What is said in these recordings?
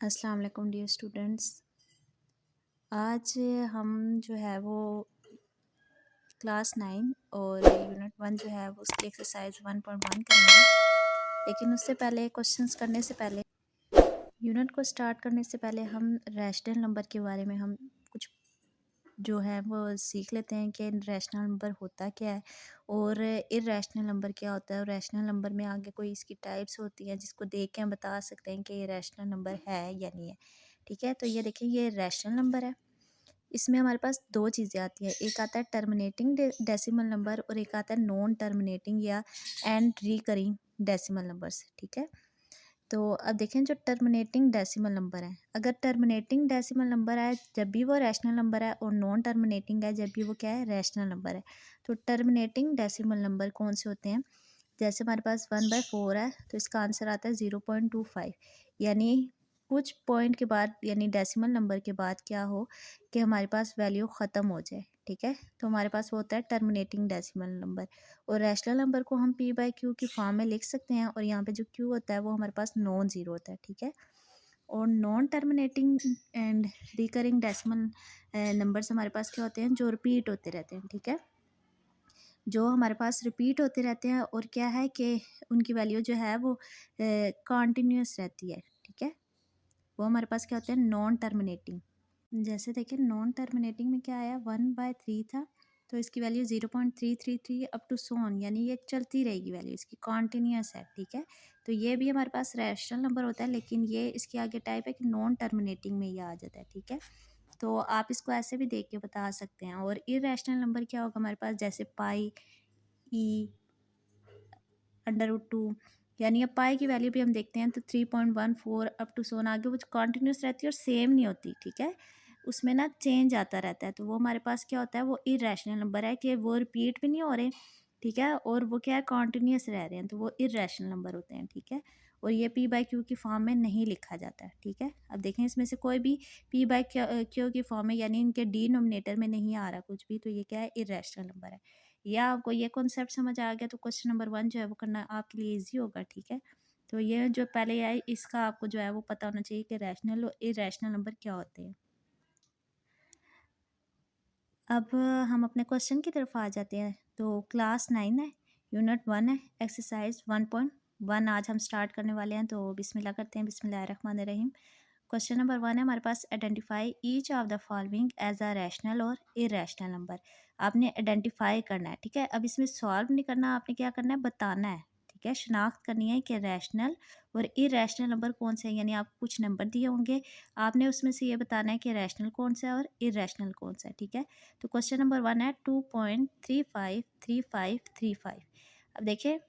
अस्सलाम वालेकुम dear students. आज हम जो है वो क्लास 9 और यूनिट 1 जो है वो उसकी एक्सरसाइज 1.1 करेंगे। लेकिन उससे पहले क्वेश्चंस करने से पहले यूनिट को स्टार्ट करने से पहले हम रैशनल नंबर के बारे में हम कुछ जो है वो सीख लेते हैं कि रैशनल नंबर होता क्या है और इर्रेशनल नंबर क्या होता है और रैशनल नंबर में आगे कोई इसकी टाइप्स होती हैं जिसको देख के हम बता सकते हैं कि ये रैशनल नंबर है या नहीं है। ठीक है, तो ये देखिए ये रैशनल नंबर है। इसमें हमारे पास दो चीज़ें आती हैं, एक आता है टर्मिनेटिंग डेसिमल नंबर और एक आता है नॉन टर्मिनेटिंग या एंड रिकरिंग डेसिमल नंबर्स। ठीक है, तो अब देखें जो टर्मिनेटिंग डेसिमल नंबर है, अगर टर्मिनेटिंग डेसिमल नंबर है जब भी वो रैशनल नंबर है और नॉन टर्मिनेटिंग है जब भी वो क्या है रैशनल नंबर है। तो टर्मिनेटिंग डेसिमल नंबर कौन से होते हैं, जैसे हमारे पास 1/4 है तो इसका आंसर आता है 0.25, यानी कुछ पॉइंट के बाद यानी डेसिमल नंबर के बाद क्या हो कि हमारे पास वैल्यू ख़त्म हो जाए। ठीक है, तो हमारे पास वो होता है टर्मिनेटिंग डेसिमल नंबर। और रैशनल नंबर को हम p/q की फॉर्म में लिख सकते हैं और यहाँ पे जो q होता है वो हमारे पास नॉन ज़ीरो होता है। ठीक है, और non terminating and recurring decimal numbers हमारे पास क्या होते हैं, जो रिपीट होते रहते हैं। ठीक है, जो हमारे पास रिपीट होते रहते हैं और क्या है कि उनकी वैल्यू जो है वो कॉन्टीन्यूस रहती है। ठीक है, वो हमारे पास क्या होते हैं नॉन टर्मिनेटिंग। जैसे देखिए नॉन टर्मिनेटिंग में क्या आया 1/3 था तो इसकी वैल्यू 0.333 अप टू सोन, यानी ये चलती रहेगी वैल्यू इसकी कॉन्टीन्यूस है। ठीक है, तो ये भी हमारे पास रैशनल नंबर होता है लेकिन ये इसके आगे टाइप है कि नॉन टर्मिनेटिंग में ये आ जाता है। ठीक है, तो आप इसको ऐसे भी देख के बता सकते हैं। और इर्रेशनल नंबर क्या होगा हमारे पास, जैसे पाई ई √2, यानी अब पाई की वैल्यू भी हम देखते हैं तो 3.14 अप टू सोन आगे वो कॉन्टीन्यूस रहती है और सेम नहीं होती। ठीक है, उसमें ना चेंज आता रहता है, तो वो हमारे पास क्या होता है वो इर्रेशनल नंबर है कि वो रिपीट भी नहीं हो रहे। ठीक है, और वो क्या है कॉन्टीन्यूस रह रहे हैं, तो वो इर्रेशनल नंबर होते हैं। ठीक है, और ये p/q की फॉर्म में नहीं लिखा जाता है। ठीक है, अब देखें इसमें से कोई भी p/q की फॉर्म में यानी इनके डिनोमिनेटर में नहीं आ रहा कुछ भी, तो ये क्या है इर्रेशनल नंबर है। या आपको ये कॉन्सेप्ट समझ आ गया तो क्वेश्चन नंबर 1 जो है वो करना आपके लिए ईजी होगा। ठीक है, तो ये जो पहले है इसका आपको जो है वो पता होना चाहिए कि रैशनल और इरेशनल नंबर क्या होते हैं। अब हम अपने क्वेश्चन की तरफ आ जाते हैं। तो क्लास 9 है, यूनिट 1 है, एक्सरसाइज 1.1 आज हम स्टार्ट करने वाले हैं। तो बिस्मिल्लाह करते हैं, बिस्मिल्लाहिर्रहमानिर्रहीम। क्वेश्चन नंबर 1 है हमारे पास, identify each of the following as a rational or irrational number. आपने आइडेंटिफाई करना है। ठीक है, अब इसमें सॉल्व नहीं करना, आपने क्या करना है बताना है। ठीक है, शनाख्त करनी है कि रैशनल और इरेशनल नंबर कौन से हैं, यानी आपको कुछ नंबर दिए होंगे, आपने उसमें से ये बताना है कि रैशनल कौन सा है और इरेशनल कौन सा है। ठीक है, तो क्वेश्चन नंबर 1 है 2.353535। अब देखिए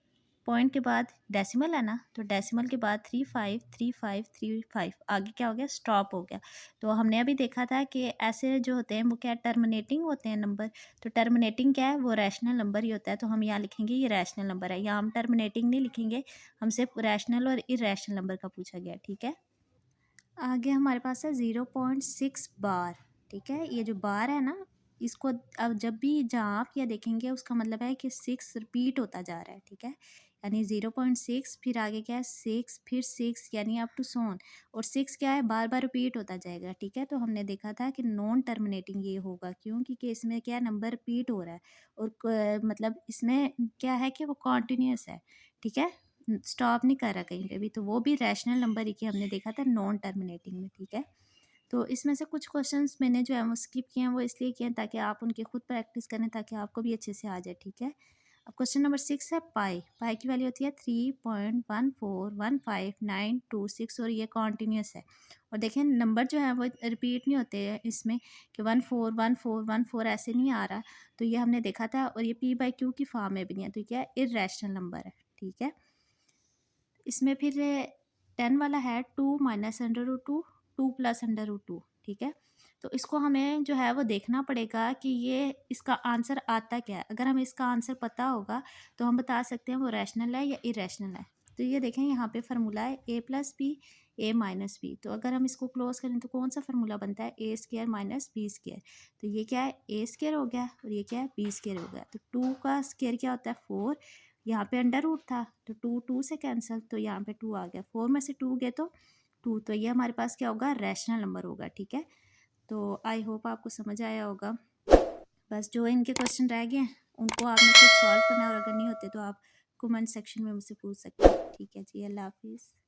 पॉइंट के बाद डेसिमल है ना, तो डेसिमल के बाद 353535 आगे क्या हो गया स्टॉप हो गया। तो हमने अभी देखा था कि ऐसे जो होते हैं वो क्या टर्मिनेटिंग होते हैं नंबर, तो टर्मिनेटिंग क्या है वो रैशनल नंबर ही होता है। तो हम यहाँ लिखेंगे ये रैशनल नंबर है, यहाँ हम टर्मिनेटिंग नहीं लिखेंगे, हमसे रैशनल और इरेशनल नंबर का पूछा गया। ठीक है, आगे हमारे पास है 0.6 बार। ठीक है, ये जो बार है ना इसको अब जब भी जहाँ आप यह देखेंगे उसका मतलब है कि 6 रिपीट होता जा रहा है। ठीक है, यानी 0.6 फिर आगे क्या है 6 फिर 6 यानी अप टू सोन, और 6 क्या है बार बार रिपीट होता जाएगा। ठीक है, तो हमने देखा था कि नॉन टर्मिनेटिंग ये होगा क्योंकि इसमें क्या नंबर रिपीट हो रहा है और मतलब इसमें क्या है कि वो कॉन्टीन्यूस है। ठीक है, स्टॉप नहीं कर रहा कहीं पे भी, तो वो भी रैशनल नंबर ही कि हमने देखा था नॉन टर्मिनेटिंग में। ठीक है, तो इसमें से कुछ क्वेश्चंस मैंने जो है वो स्किप किए हैं, वो इसलिए किए हैं ताकि आप उनकी खुद प्रैक्टिस करें ताकि आपको भी अच्छे से आ जाए। ठीक है, अब क्वेश्चन नंबर 6 है पाई। पाई की वैल्यू होती है 3.141596 और ये कॉन्टीन्यूस है। और देखें नंबर जो है वो रिपीट नहीं होते हैं इसमें कि 141414 ऐसे नहीं आ रहा, तो ये हमने देखा था। और ये p/q की फॉर्म में भी नहीं है, तो क्या है इर्रेशनल नंबर है। ठीक है, इसमें फिर 10 वाला है 2 माइनस √2 2 प्लस √2। ठीक है, तो इसको हमें जो है वो देखना पड़ेगा कि ये इसका आंसर आता क्या है। अगर हमें इसका आंसर पता होगा तो हम बता सकते हैं वो रैशनल है या इरेशनल है। तो ये देखें यहाँ पे फार्मूला है a+b a-b, तो अगर हम इसको क्लोज करें तो कौन सा फार्मूला बनता है a² माइनस b²। तो ये क्या है a² हो गया और ये क्या है b² हो गया। तो 2 का स्क्वायर क्या होता है 4, यहाँ पे अंडर रूट था तो 2 2 से कैंसिल, तो यहाँ पे 2 आ गया। 4 में से 2 गए तो 2, तो ये हमारे पास क्या होगा, रैशनल नंबर होगा। ठीक है, तो आई होप आपको समझ आया होगा। बस जो इनके क्वेश्चन रह गए हैं उनको आपने खुद सॉल्व करना है, और अगर नहीं होते तो आप कमेंट सेक्शन में मुझसे पूछ सकते हैं। ठीक है जी, अल्लाह हाफिज़।